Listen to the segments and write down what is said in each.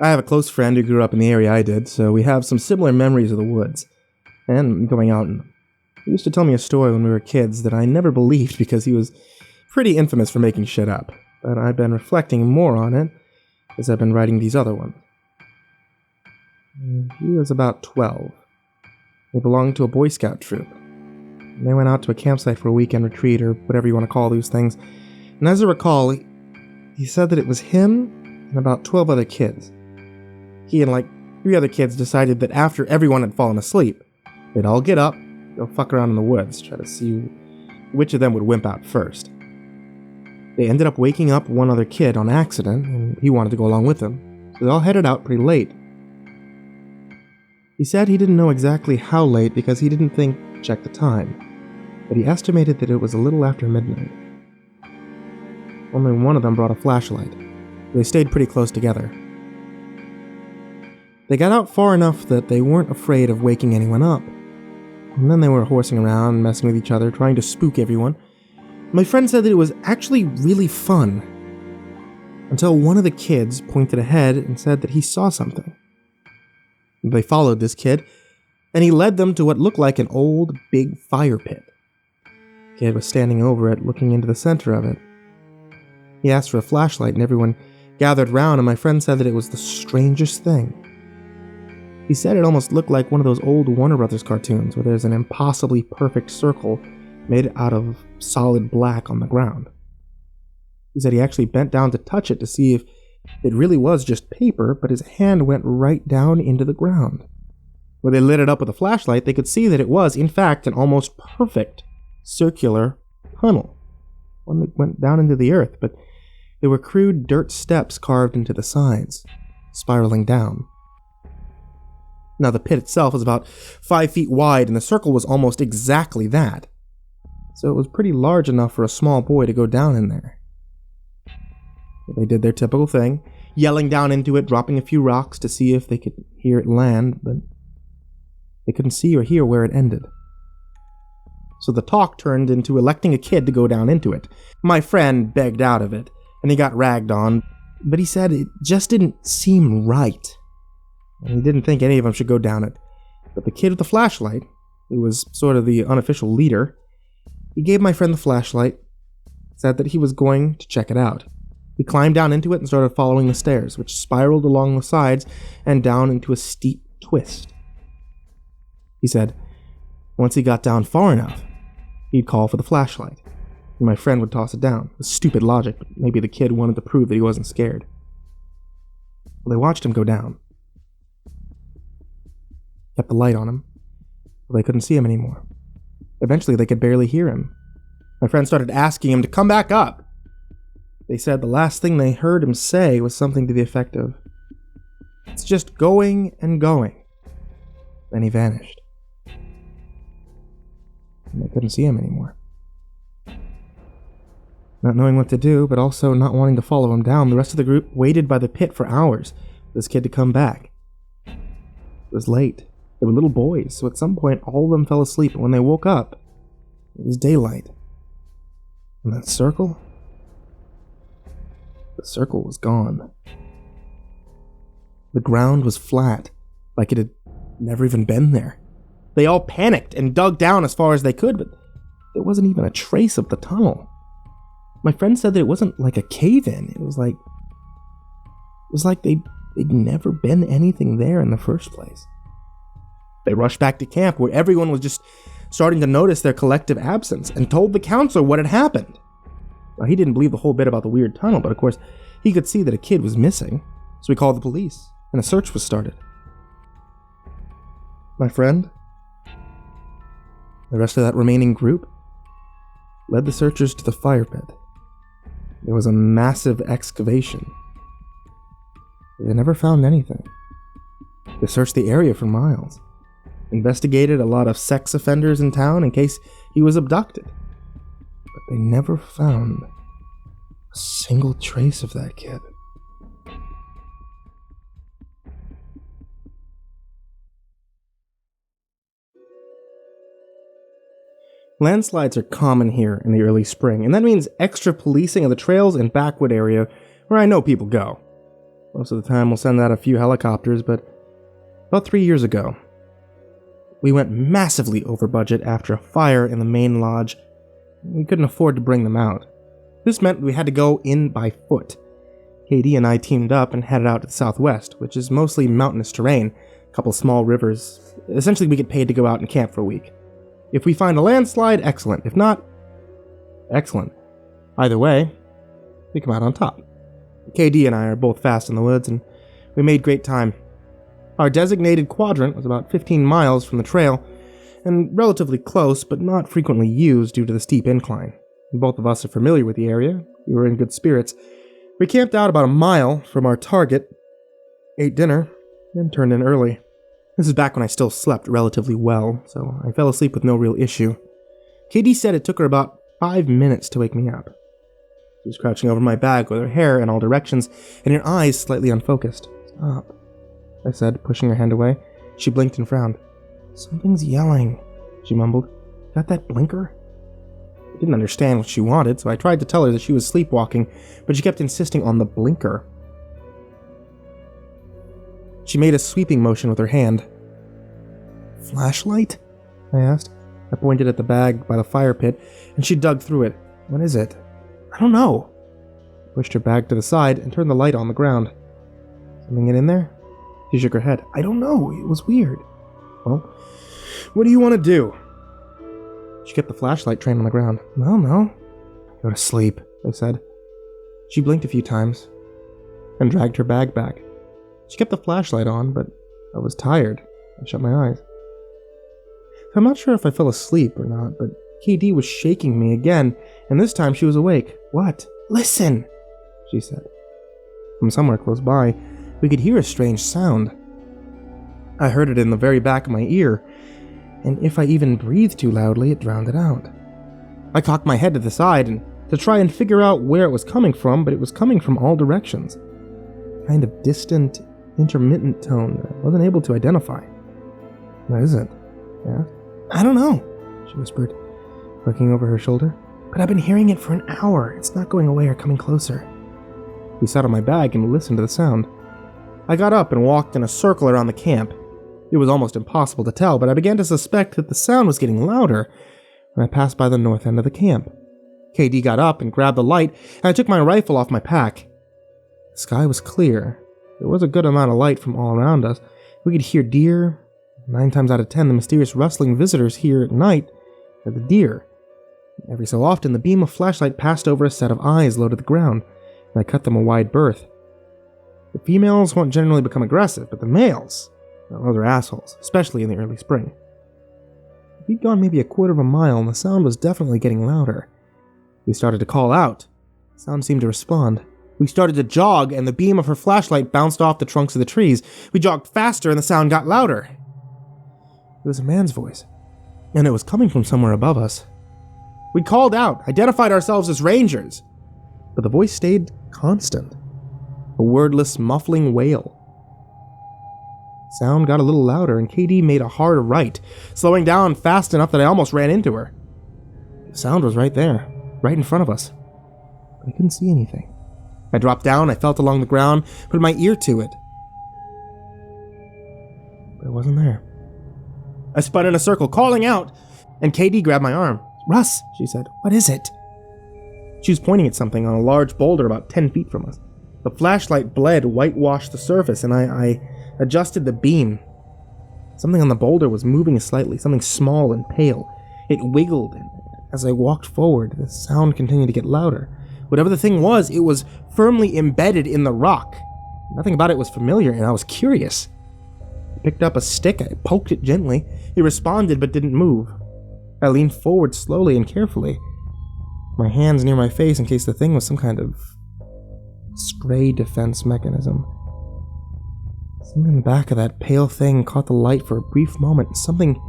I have a close friend who grew up in the area I did, so we have some similar memories of the woods and going out in them. He used to tell me a story when we were kids that I never believed because he was pretty infamous for making shit up, but I've been reflecting more on it as I've been writing these other ones. He was about 12. He belonged to a Boy Scout troop. They went out to a campsite for a weekend retreat, or whatever you want to call those things, and as I recall, he said that it was him and about 12 other kids. He and like 3 other kids decided that after everyone had fallen asleep, they'd all get up, go fuck around in the woods, try to see which of them would wimp out first. They ended up waking up one other kid on accident, and he wanted to go along with them, so they all headed out pretty late. He said he didn't know exactly how late because he didn't think to check the time, but he estimated that it was a little after midnight. Only one of them brought a flashlight. They stayed pretty close together. They got out far enough that they weren't afraid of waking anyone up. And then they were horsing around, messing with each other, trying to spook everyone. My friend said that it was actually really fun. Until one of the kids pointed ahead and said that he saw something. They followed this kid, and he led them to what looked like an old, big fire pit. The kid was standing over it, looking into the center of it. He asked for a flashlight, and everyone gathered round, and my friend said that it was the strangest thing. He said it almost looked like one of those old Warner Brothers cartoons where there's an impossibly perfect circle made out of solid black on the ground. He said he actually bent down to touch it to see if it really was just paper, but his hand went right down into the ground. When they lit it up with a flashlight, they could see that it was, in fact, an almost perfect circular tunnel. One that went down into the earth, but there were crude dirt steps carved into the sides, spiraling down. Now, the pit itself was about 5 feet wide, and the circle was almost exactly that. So it was pretty large enough for a small boy to go down in there. They did their typical thing, yelling down into it, dropping a few rocks to see if they could hear it land, but they couldn't see or hear where it ended. So the talk turned into electing a kid to go down into it. My friend begged out of it, and he got ragged on, but he said it just didn't seem right. And he didn't think any of them should go down it. But the kid with the flashlight, who was sort of the unofficial leader, he gave my friend the flashlight, said that he was going to check it out. He climbed down into it and started following the stairs, which spiraled along the sides and down into a steep twist. He said once he got down far enough, he'd call for the flashlight, and my friend would toss it down. It was stupid logic, but maybe the kid wanted to prove that he wasn't scared. Well, they watched him go down. Kept the light on him, but they couldn't see him anymore. Eventually, they could barely hear him. My friend started asking him to come back up. They said the last thing they heard him say was something to the effect of, "It's just going and going." Then he vanished. And they couldn't see him anymore. Not knowing what to do, but also not wanting to follow him down, the rest of the group waited by the pit for hours for this kid to come back. It was late. They were little boys, so at some point all of them fell asleep, and when they woke up, it was daylight. And that circle? The circle was gone. The ground was flat, like it had never even been there. They all panicked and dug down as far as they could, but there wasn't even a trace of the tunnel. My friend said that it wasn't like a cave-in. It was like they'd never been anything there in the first place. They rushed back to camp, where everyone was just starting to notice their collective absence, and told the counselor what had happened. Well, he didn't believe the whole bit about the weird tunnel, but of course, he could see that a kid was missing, so he called the police, and a search was started. My friend, the rest of that remaining group, led the searchers to the fire pit. There was a massive excavation. They never found anything. They searched the area for miles. Investigated a lot of sex offenders in town in case he was abducted. But they never found a single trace of that kid. Landslides are common here in the early spring, and that means extra policing of the trails and backwood area where I know people go. Most of the time we'll send out a few helicopters, but about 3 years ago, we went massively over budget after a fire in the main lodge. We couldn't afford to bring them out. This meant we had to go in by foot. Katie and I teamed up and headed out to the southwest, which is mostly mountainous terrain, a couple small rivers. Essentially, we get paid to go out and camp for a week. If we find a landslide, excellent. If not, excellent. Either way, we come out on top. KD and I are both fast in the woods, and we made great time. Our designated quadrant was about 15 miles from the trail, and relatively close, but not frequently used due to the steep incline. Both of us are familiar with the area. We were in good spirits. We camped out about a mile from our target, ate dinner, and turned in early. This is back when I still slept relatively well, so I fell asleep with no real issue. KD said it took her about 5 minutes to wake me up. She was crouching over my bag with her hair in all directions and her eyes slightly unfocused. "Stop," I said, pushing her hand away. She blinked and frowned. "Something's yelling," she mumbled. "Got that blinker?" I didn't understand what she wanted, so I tried to tell her that she was sleepwalking, but she kept insisting on the blinker. She made a sweeping motion with her hand. "Flashlight?" I asked. I pointed at the bag by the fire pit, and she dug through it. "What is it?" "I don't know." I pushed her bag to the side and turned the light on the ground. "Something in there?" She shook her head. "I don't know. It was weird." "Well, what do you want to do?" She kept the flashlight trained on the ground. No. "Go to sleep," I said. She blinked a few times and dragged her bag back. She kept the flashlight on, but I was tired. I shut my eyes. I'm not sure if I fell asleep or not, but KD was shaking me again, and this time she was awake. "What?" "Listen," she said. From somewhere close by, we could hear a strange sound. I heard it in the very back of my ear, and if I even breathed too loudly, it drowned it out. I cocked my head to the side and to try and figure out where it was coming from, but it was coming from all directions. A kind of distant, intermittent tone that I wasn't able to identify. "What is it?" I asked. "I don't know," she whispered, looking over her shoulder. "But I've been hearing it for an hour. It's not going away or coming closer." We sat on my bag and listened to the sound. I got up and walked in a circle around the camp. It was almost impossible to tell, but I began to suspect that the sound was getting louder when I passed by the north end of the camp. KD got up and grabbed the light, and I took my rifle off my pack. The sky was clear. There was a good amount of light from all around us. We could hear deer. 9 times out of 10, the mysterious rustling visitors here at night are the deer. Every so often, the beam of flashlight passed over a set of eyes low to the ground, and I cut them a wide berth. The females won't generally become aggressive, but the males, well, those are assholes, especially in the early spring. We'd gone maybe a quarter of a mile, and the sound was definitely getting louder. We started to call out. The sound seemed to respond. We started to jog, and the beam of her flashlight bounced off the trunks of the trees. We jogged faster, and the sound got louder. It was a man's voice, and it was coming from somewhere above us. We called out, identified ourselves as rangers, but the voice stayed constant. A wordless, muffling wail. Sound got a little louder, and KD made a hard right, slowing down fast enough that I almost ran into her. The sound was right there, right in front of us, but I couldn't see anything. I dropped down, I felt along the ground, put my ear to it, but it wasn't there. I spun in a circle, calling out, and KD grabbed my arm. "Russ," she said, "what is it?" She was pointing at something on a large boulder about 10 feet from us. The flashlight bled whitewashed the surface, and I adjusted the beam. Something on the boulder was moving slightly, something small and pale. It wiggled, and as I walked forward, the sound continued to get louder. Whatever the thing was, it was firmly embedded in the rock. Nothing about it was familiar, and I was curious. I picked up a stick, I poked it gently. It responded but didn't move. I leaned forward slowly and carefully, my hands near my face in case the thing was some kind of stray defense mechanism. Something in the back of that pale thing caught the light for a brief moment. Something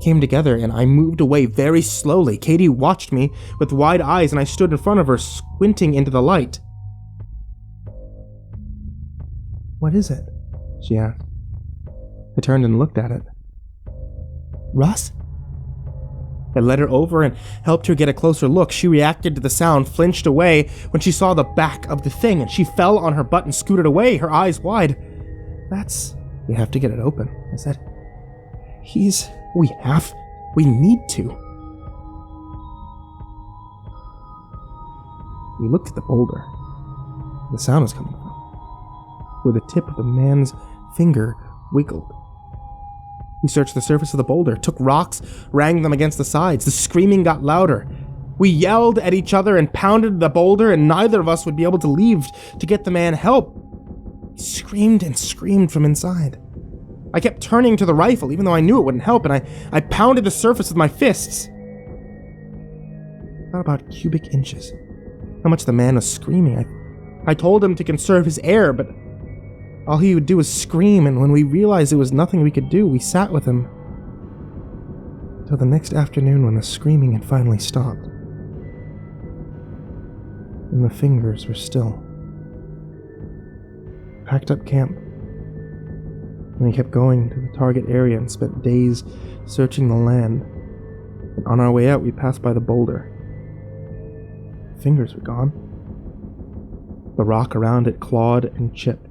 came together, and I moved away very slowly. Katie watched me with wide eyes, and I stood in front of her, squinting into the light. "What is it?" she asked. I turned and looked at it. "Russ?" I led her over and helped her get a closer look. She reacted to the sound, flinched away when she saw the back of the thing, and she fell on her butt and scooted away, her eyes wide. We have to get it open, I said. We need to. We looked at the boulder. The sound was coming from where the tip of the man's finger wiggled. We searched the surface of the boulder, took rocks, rang them against the sides. The screaming got louder. We yelled at each other and pounded the boulder, and neither of us would be able to leave to get the man help. He screamed and screamed from inside. I kept turning to the rifle, even though I knew it wouldn't help, and I pounded the surface with my fists. Not about cubic inches. How much the man was screaming. I told him to conserve his air, but all he would do was scream, and when we realized there was nothing we could do, we sat with him till the next afternoon when the screaming had finally stopped. And the fingers were still. Packed up camp. And we kept going to the target area and spent days searching the land. And on our way out, we passed by the boulder. The fingers were gone. The rock around it clawed and chipped.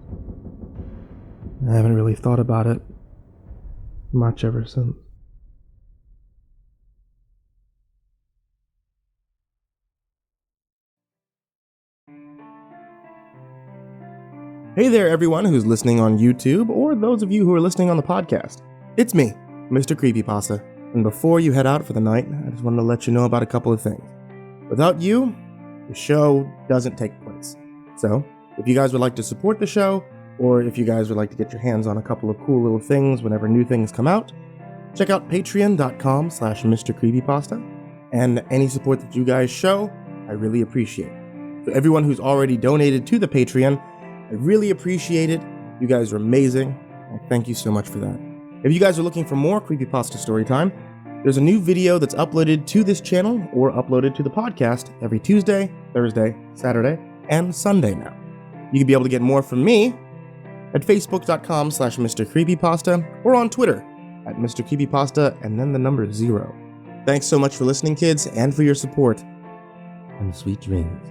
I haven't really thought about it much ever since. Hey there, everyone who's listening on YouTube, or those of you who are listening on the podcast. It's me, MrCreepyPasta, and before you head out for the night, I just wanted to let you know about a couple of things. Without you, the show doesn't take place. So, if you guys would like to support the show, or if you guys would like to get your hands on a couple of cool little things whenever new things come out, check out patreon.com/MrCreepyPasta, and any support that you guys show, I really appreciate. For everyone who's already donated to the Patreon, I really appreciate it. You guys are amazing. Thank you so much for that. If you guys are looking for more Creepypasta Storytime, there's a new video that's uploaded to this channel or uploaded to the podcast every Tuesday, Thursday, Saturday, and Sunday now. You can be able to get more from me at facebook.com/MrCreepyPasta or on Twitter at MrCreepyPasta and then the number 0. Thanks so much for listening, kids, and for your support. And sweet dreams.